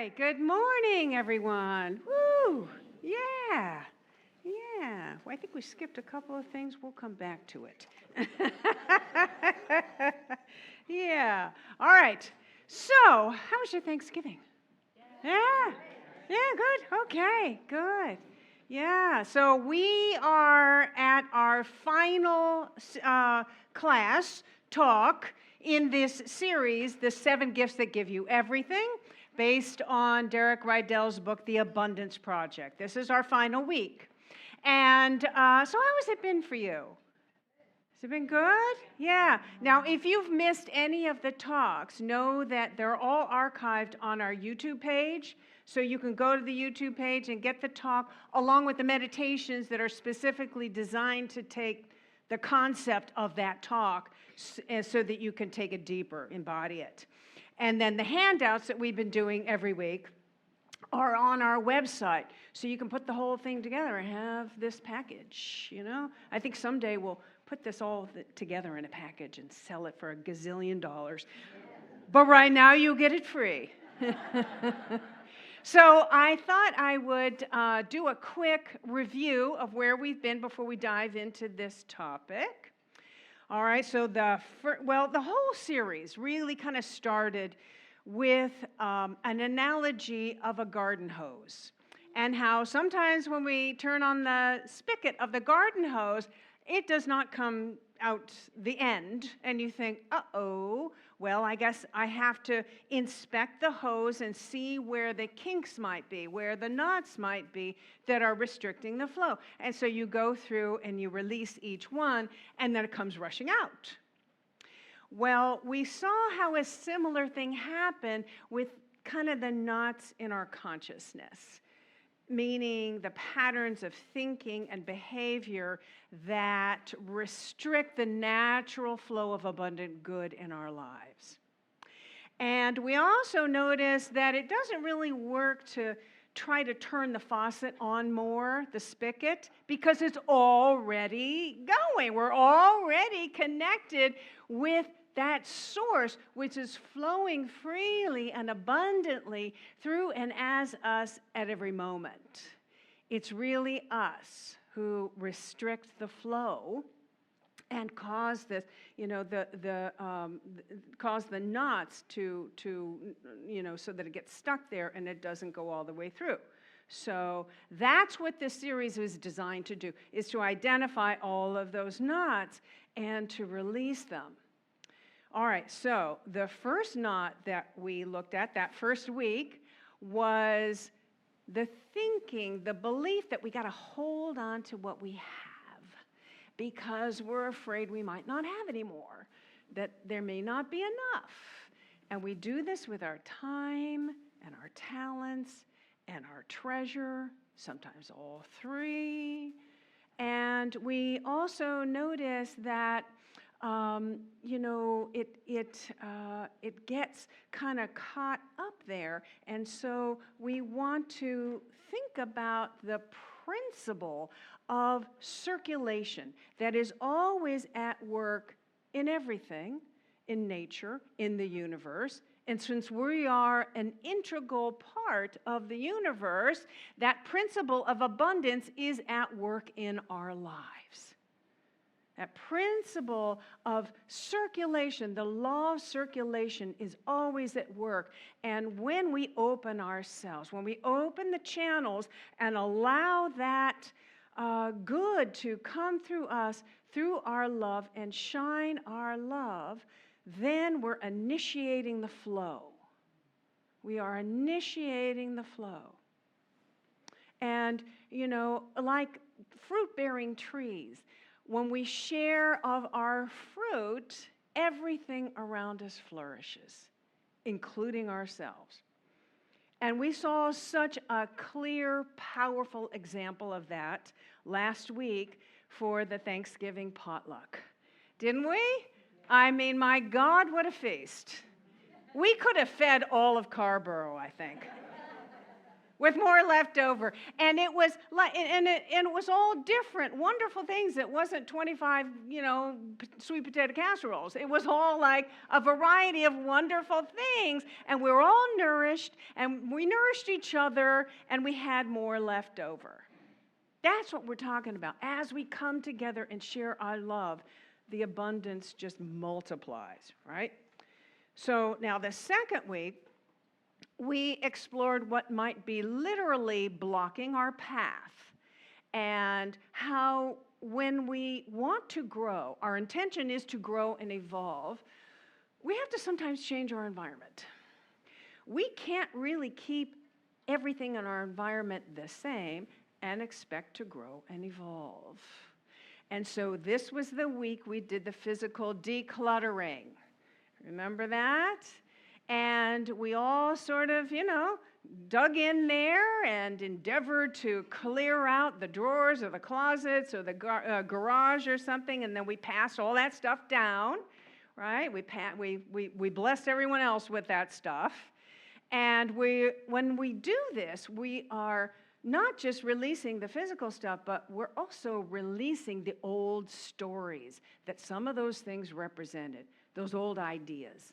right. Good morning, everyone. Woo! Yeah. Yeah. Well, I think we skipped a couple of things. We'll come back to it. Yeah. All right. So, how was your Thanksgiving? Yeah. Yeah, good. Okay, good. Yeah, so we are at our final class talk in this series, The 7 Gifts That Give You Everything, based on Derek Rydall's book, The Abundance Project. This is our final week. And so how has it been for you? Has it been good? Yeah. Now, if you've missed any of the talks, know that they're all archived on our YouTube page. So you can go to the YouTube page and get the talk along with the meditations that are specifically designed to take the concept of that talk so that you can take it deeper, embody it. And then the handouts that we've been doing every week are on our website. So you can put the whole thing together and have this package, you know? I think someday we'll put this all together in a package and sell it for $1 gazillion. But right now you get it free. So I thought I would do a quick review of where we've been before we dive into this topic. All right, so the whole series really kind of started with an analogy of a garden hose, and how sometimes when we turn on the spigot of the garden hose, it does not come out the end, and you think, uh-oh, well, I guess I have to inspect the hose and see where the kinks might be, where the knots might be that are restricting the flow. And so you go through and you release each one, and then it comes rushing out. Well, we saw how a similar thing happened with kind of the knots in our consciousness, meaning the patterns of thinking and behavior that restrict the natural flow of abundant good in our lives. And we also noticed that it doesn't really work to try to turn the faucet on more, the spigot, because it's already going. We're already connected with that source which is flowing freely and abundantly through and as us at every moment. It's really us who restrict the flow and cause this, cause the knots to so that it gets stuck there and it doesn't go all the way through. So that's what this series is designed to do, is to identify all of those knots and to release them. All right, so the first knot that we looked at that first week was the thinking, the belief that we got to hold on to what we have because we're afraid we might not have any more, that there may not be enough. And we do this with our time and our talents and our treasure, sometimes all three. And we also notice that it gets kind of caught up there. And so we want to think about the principle of circulation that is always at work in everything, in nature, in the universe. And since we are an integral part of the universe, that principle of abundance is at work in our lives. That principle of circulation, the law of circulation, is always at work. And when we open ourselves, when we open the channels and allow that good to come through us, through our love, and shine our love, then we're initiating the flow. We are initiating the flow. And, like fruit-bearing trees, when we share of our fruit, everything around us flourishes, including ourselves. And we saw such a clear, powerful example of that last week for the Thanksgiving potluck. Didn't we? I mean, my God, what a feast. We could have fed all of Carborough, I think. with more left over. And it was like, and it was all different, wonderful things. It wasn't 25, sweet potato casseroles. It was all like a variety of wonderful things. And we were all nourished, and we nourished each other, and we had more left over. That's what we're talking about. As we come together and share our love, the abundance just multiplies, right? So now the second week, we explored what might be literally blocking our path, and how when we want to grow, our intention is to grow and evolve, we have to sometimes change our environment. We can't really keep everything in our environment the same and expect to grow and evolve. And so this was the week we did the physical decluttering. Remember that? And we all sort of, dug in there and endeavored to clear out the drawers or the closets or the garage or something, and then we passed all that stuff down, right? We blessed everyone else with that stuff. And when we do this, we are not just releasing the physical stuff, but we're also releasing the old stories that some of those things represented, those old ideas.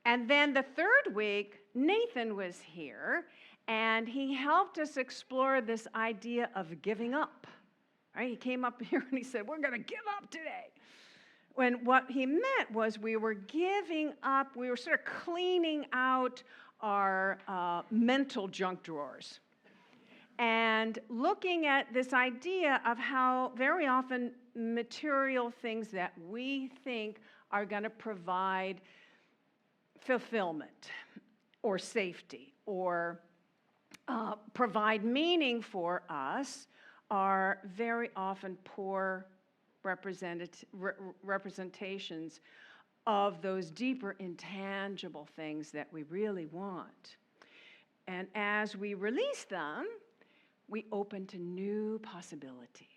And then the third week, Nathan was here, and he helped us explore this idea of giving up. Right? He came up here and he said, we're going to give up today. When what he meant was we were giving up, we were sort of cleaning out our mental junk drawers. And looking at this idea of how very often material things that we think are going to provide fulfillment or safety or provide meaning for us are very often poor representations of those deeper intangible things that we really want. And as we release them, we open to new possibilities.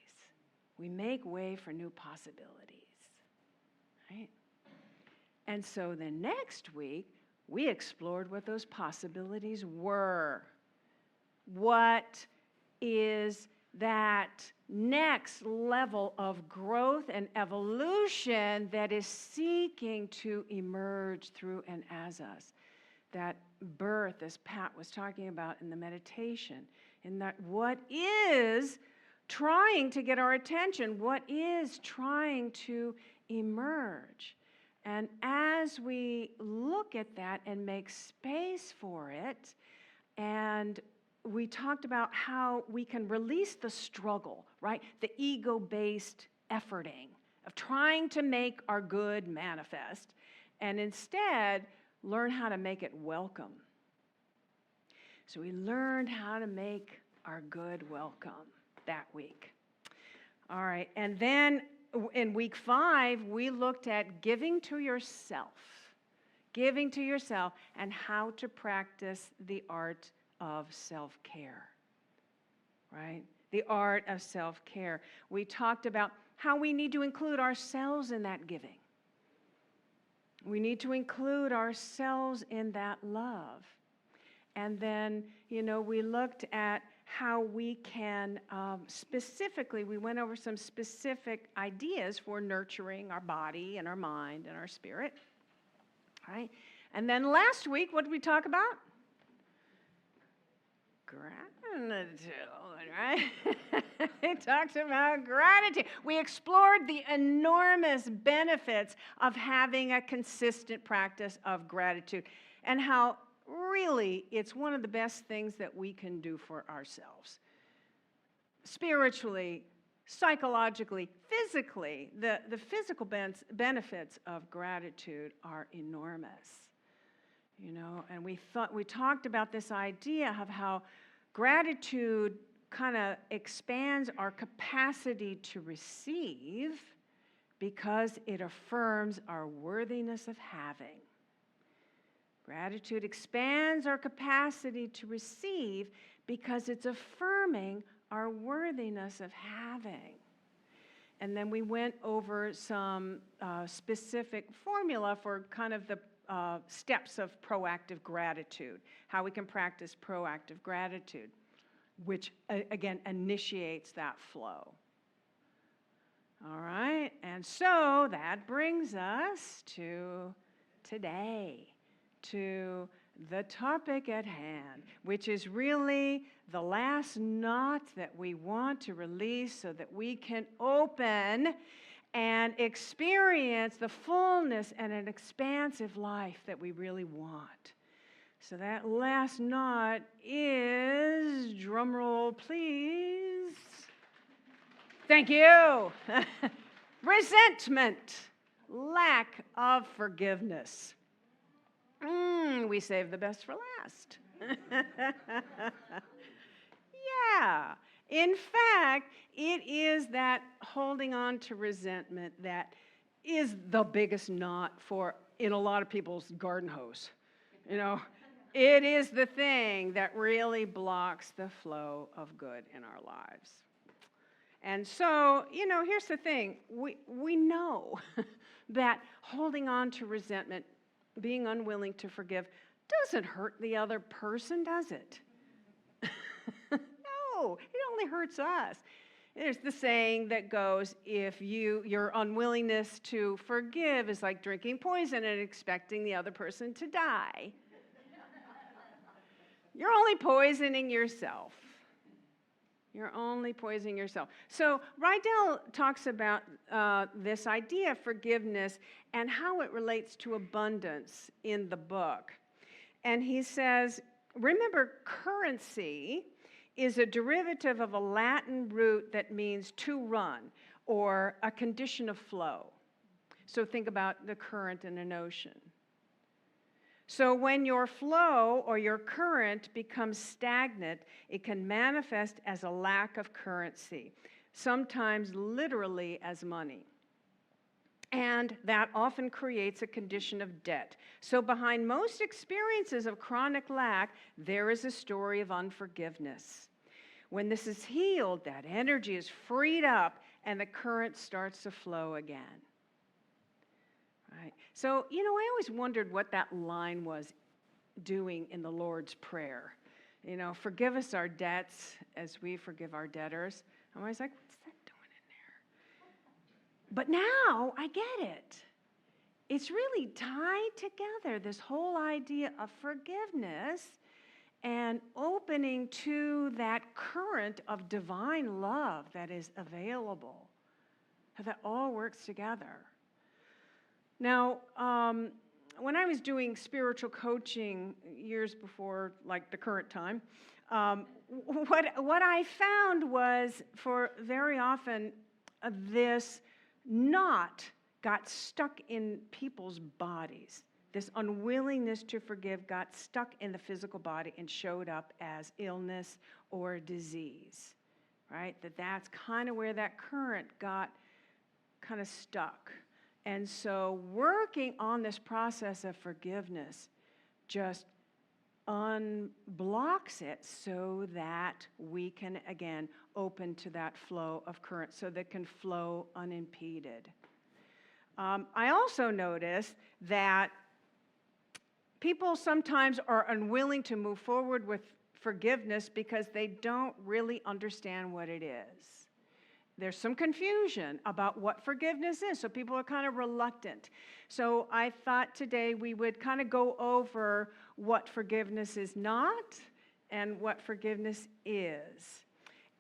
We make way for new possibilities, right? And so the next week, we explored what those possibilities were. What is that next level of growth and evolution that is seeking to emerge through and as us? That birth, as Pat was talking about in the meditation, in that what is trying to get our attention, what is trying to emerge. And as we look at that and make space for it, and we talked about how we can release the struggle, right? The ego-based efforting of trying to make our good manifest, and instead learn how to make it welcome. So we learned how to make our good welcome that week. All right, and then in week 5, we looked at giving to yourself, and how to practice the art of self-care, right? The art of self-care. We talked about how we need to include ourselves in that giving. We need to include ourselves in that love. And then, we looked at how we can specifically, we went over some specific ideas for nurturing our body and our mind and our spirit, right? And then last week, what did we talk about? Gratitude, right? We talked about gratitude. We explored the enormous benefits of having a consistent practice of gratitude and how really it's one of the best things that we can do for ourselves. Spiritually, psychologically, physically, the physical benefits of gratitude are enormous. And we talked about this idea of how gratitude kind of expands our capacity to receive because it affirms our worthiness of having. Gratitude expands our capacity to receive because it's affirming our worthiness of having. And then we went over some specific formula for kind of the steps of proactive gratitude, how we can practice proactive gratitude, which, again, initiates that flow. All right, and so that brings us to today, to the topic at hand, which is really the last knot that we want to release so that we can open and experience the fullness and an expansive life that we really want. So that last knot is, drum roll please. Thank you. Resentment, lack of forgiveness. We save the best for last. Yeah. In fact, it is that holding on to resentment that is the biggest knot in a lot of people's garden hose. It is the thing that really blocks the flow of good in our lives. And so, here's the thing. We know that holding on to resentment, being unwilling to forgive, doesn't hurt the other person, does it? No, it only hurts us. There's the saying that goes, if your unwillingness to forgive is like drinking poison and expecting the other person to die. You're only poisoning yourself. You're only poisoning yourself. So Rydall talks about this idea of forgiveness and how it relates to abundance in the book. And he says, remember, currency is a derivative of a Latin root that means to run or a condition of flow. So think about the current in an ocean. So when your flow or your current becomes stagnant, it can manifest as a lack of currency, sometimes literally as money. And that often creates a condition of debt. So behind most experiences of chronic lack, there is a story of unforgiveness. When this is healed, that energy is freed up and the current starts to flow again. Right. So, I always wondered what that line was doing in the Lord's Prayer. Forgive us our debts as we forgive our debtors. I'm always like, what's that doing in there? But now I get it. It's really tied together, this whole idea of forgiveness and opening to that current of divine love that is available. How that all works together. Now, when I was doing spiritual coaching years before, like the current time, what I found was for very often this knot got stuck in people's bodies. This unwillingness to forgive got stuck in the physical body and showed up as illness or disease, right? That's kind of where that current got kind of stuck. And so working on this process of forgiveness just unblocks it so that we can, again, open to that flow of current so that can flow unimpeded. I also noticed that people sometimes are unwilling to move forward with forgiveness because they don't really understand what it is. There's some confusion about what forgiveness is, so people are kind of reluctant. So I thought today we would kind of go over what forgiveness is not and what forgiveness is.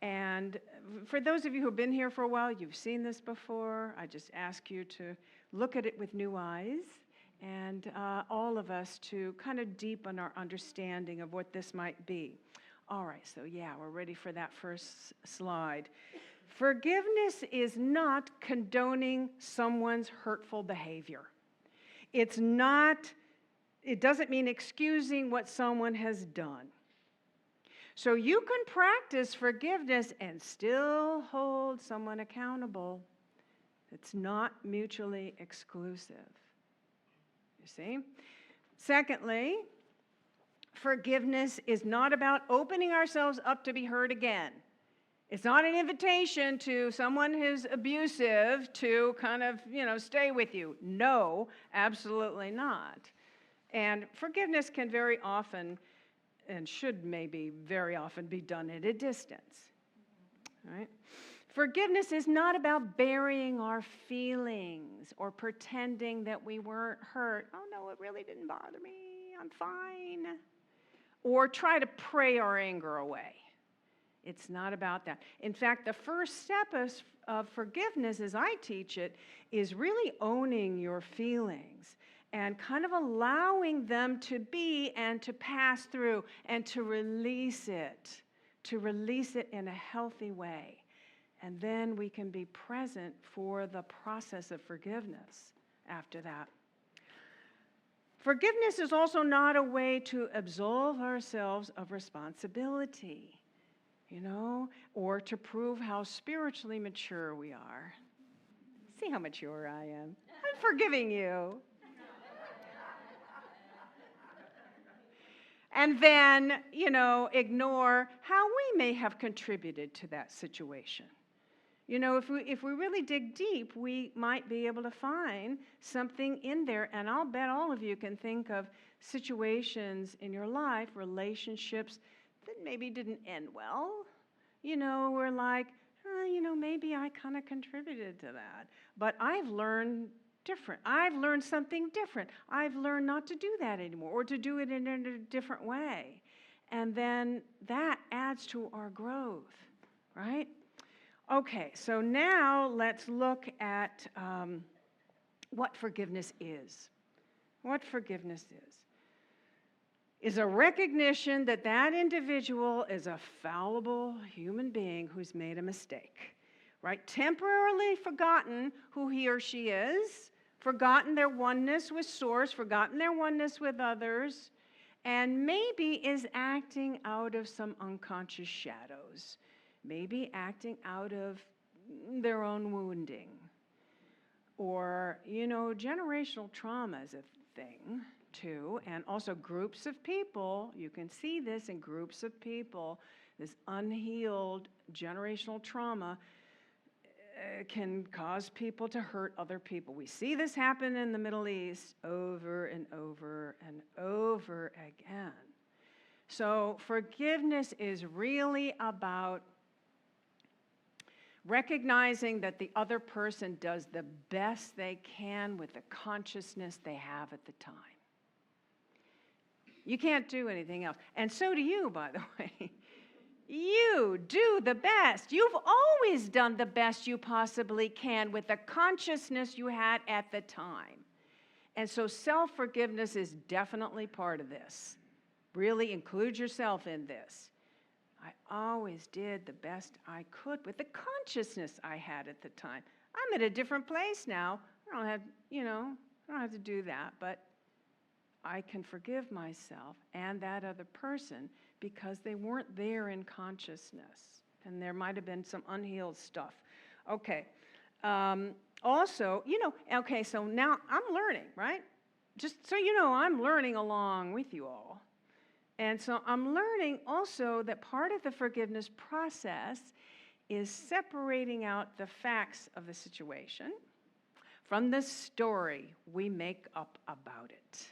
And for those of you who've been here for a while, you've seen this before. I just ask you to look at it with new eyes, and all of us to kind of deepen our understanding of what this might be. All right, so we're ready for that first slide. Forgiveness is not condoning someone's hurtful behavior. It doesn't mean excusing what someone has done. So you can practice forgiveness and still hold someone accountable. It's not mutually exclusive. You see? Secondly, forgiveness is not about opening ourselves up to be hurt again. It's not an invitation to someone who's abusive to kind of, stay with you. No, absolutely not. And forgiveness can very often, and should maybe very often, be done at a distance. Right? Forgiveness is not about burying our feelings or pretending that we weren't hurt. Oh no, it really didn't bother me. I'm fine. Or try to pray our anger away. It's not about that. In fact, the first step of forgiveness, as I teach it, is really owning your feelings and kind of allowing them to be and to pass through and to release it in a healthy way. And then we can be present for the process of forgiveness after that. Forgiveness is also not a way to absolve ourselves of responsibility, or to prove how spiritually mature we are. See how mature I am. I'm forgiving you. And then, ignore how we may have contributed to that situation. If we really dig deep, we might be able to find something in there. And I'll bet all of you can think of situations in your life, relationships that maybe didn't end well. We're like, maybe I kind of contributed to that. But I've learned different. I've learned something different. I've learned not to do that anymore, or to do it in a different way. And then that adds to our growth, right? Okay, so now let's look at what forgiveness is. What forgiveness is a recognition that that individual is a fallible human being who's made a mistake, right? Temporarily forgotten who he or she is, forgotten their oneness with Source, forgotten their oneness with others, and maybe is acting out of some unconscious shadows, maybe acting out of their own wounding. Or, generational trauma is a thing too, and also groups of people. You can see this in groups of people. This unhealed generational trauma can cause people to hurt other people. We see this happen in the Middle East over and over and over again. So forgiveness is really about recognizing that the other person does the best they can with the consciousness they have at the time. You can't do anything else. And so do you, by the way. You do the best. You've always done the best you possibly can with the consciousness you had at the time. And so self-forgiveness is definitely part of this. Really include yourself in this. I always did the best I could with the consciousness I had at the time. I'm at a different place now. I don't have to do that, but I can forgive myself and that other person because they weren't there in consciousness, and there might have been some unhealed stuff. Okay. Also, okay, so now I'm learning, right? Just so you know, I'm learning along with you all. And so I'm learning also that part of the forgiveness process is separating out the facts of the situation from the story we make up about it.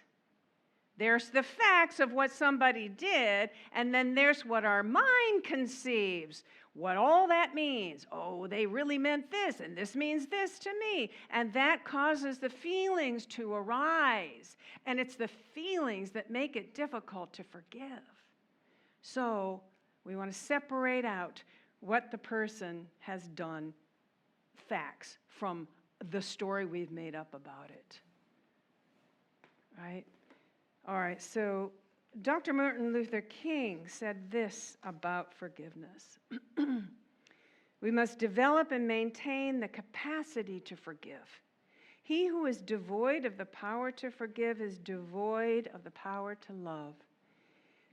There's the facts of what somebody did, and then there's what our mind conceives, what all that means. Oh, they really meant this, and this means this to me. And that causes the feelings to arise. And it's the feelings that make it difficult to forgive. So we want to separate out what the person has done, facts, from the story we've made up about it. Right? All right, so Dr. Martin Luther King said this about forgiveness. We must develop and maintain the capacity to forgive. He who is devoid of the power to forgive is devoid of the power to love.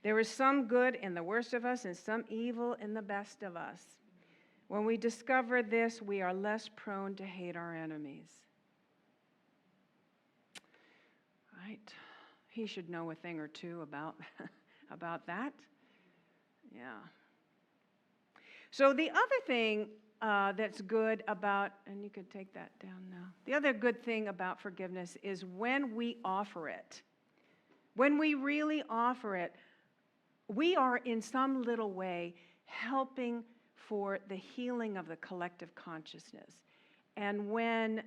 There is some good in the worst of us and some evil in the best of us. When we discover this, we are less prone to hate our enemies. Right? He should know a thing or two about that. Yeah. So the other thing that's good about, and you could take that down now. The other good thing about forgiveness is when we offer it. When we really offer it, we are in some little way helping for the healing of the collective consciousness. And when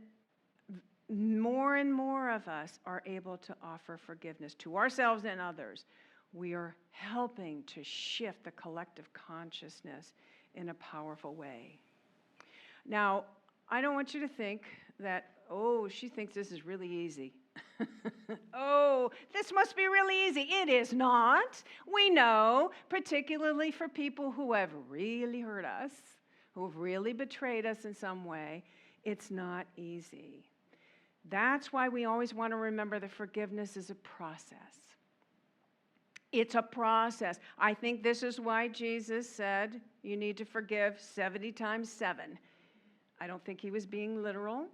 more and more of us are able to offer forgiveness to ourselves and others, we are helping to shift the collective consciousness in a powerful way. Now, I don't want you to think that, oh, she thinks this is really easy. Oh, this must be really easy. It is not. We know, particularly for people who have really hurt us, who have really betrayed us in some way, it's not easy. That's why we always want to remember that forgiveness is a process. It's a process. I think this is why Jesus said you need to forgive 70 times 7. I don't think he was being literal.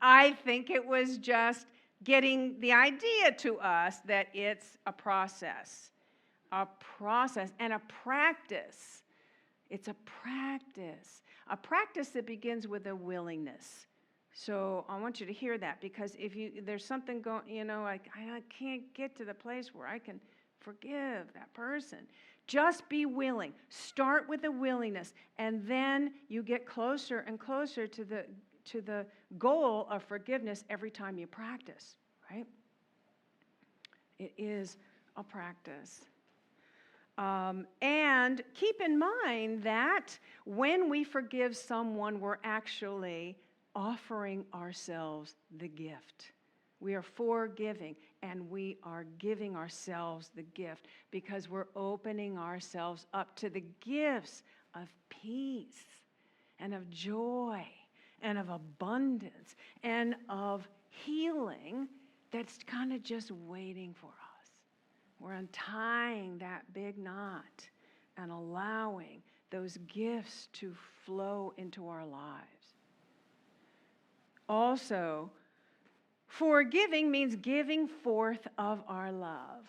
I think it was just getting the idea to us that it's a process and a practice. It's a practice that begins with a willingness. So I want you to hear that, because if there's something going, I can't get to the place where I can forgive that person. Just be willing. Start with a willingness, and then you get closer and closer to the goal of forgiveness every time you practice, right? It is a practice. And keep in mind that when we forgive someone, we're actually offering ourselves the gift. We are forgiving, and we are giving ourselves the gift because we're opening ourselves up to the gifts of peace and of joy and of abundance and of healing that's kind of just waiting for us. We're untying that big knot and allowing those gifts to flow into our lives. Also, forgiving means giving forth of our love.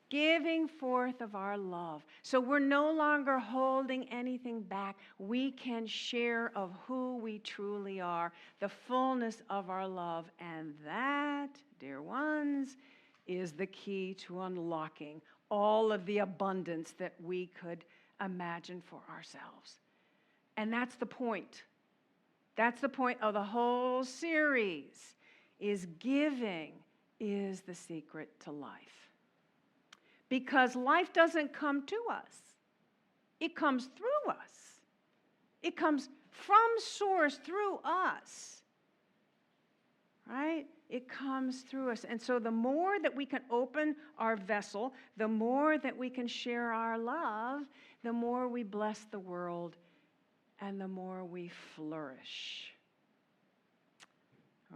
Giving forth of our love. So we're no longer holding anything back. We can share of who we truly are, the fullness of our love. And that, dear ones, is the key to unlocking all of the abundance that we could imagine for ourselves. And that's the point. That's the point of the whole series, is giving is the secret to life. Because life doesn't come to us. It comes through us. It comes from source through us. Right? It comes through us. And so the more that we can open our vessel, the more that we can share our love, the more we bless the world and the more we flourish.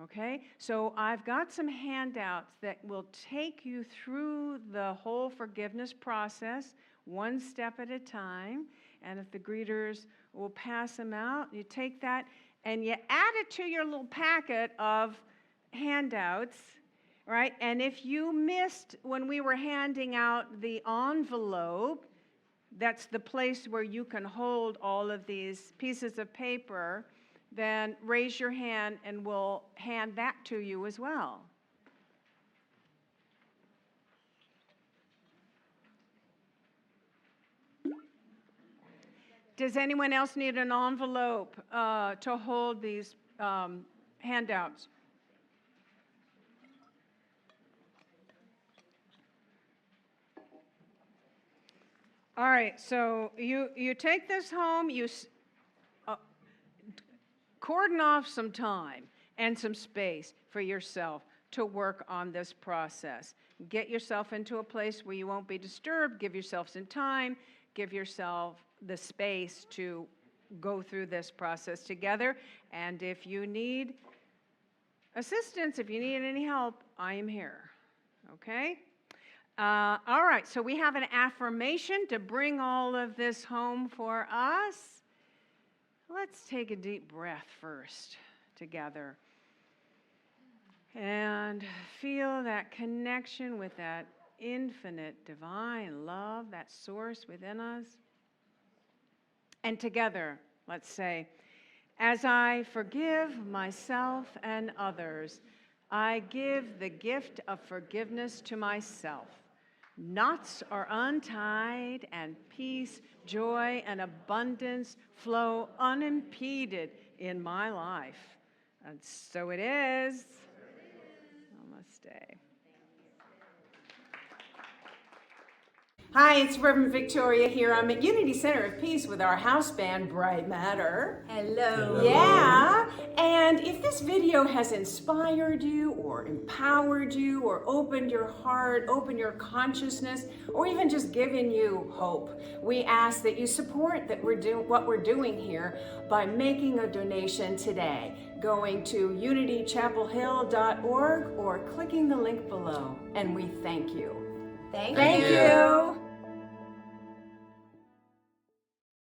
Okay, so I've got some handouts that will take you through the whole forgiveness process, one step at a time. And if the greeters will pass them out, you take that and you add it to your little packet of handouts, right? And if you missed when we were handing out the envelope, that's the place where you can hold all of these pieces of paper, then raise your hand and we'll hand that to you as well. Does anyone else need an envelope to hold these handouts? All right, so you take this home, you cordon off some time and some space for yourself to work on this process. Get yourself into a place where you won't be disturbed. Give yourself some time. Give yourself the space to go through this process together. And if you need assistance, if you need any help, I am here. Okay? All right, so we have an affirmation to bring all of this home for us. Let's take a deep breath first together and feel that connection with that infinite divine love, that source within us. And together, let's say, as I forgive myself and others, I give the gift of forgiveness to myself. Knots are untied, and peace, joy, and abundance flow unimpeded in my life. And so it is. Namaste. Hi, it's Reverend Victoria here. I'm at Unity Center of Peace with our house band, Bright Matter. Hello. Yeah, and if this video has inspired you or empowered you or opened your heart, opened your consciousness, or even just given you hope, we ask that you support what we're doing here by making a donation today, going to unitychapelhill.org or clicking the link below. And we thank you. Thank Thank you. you.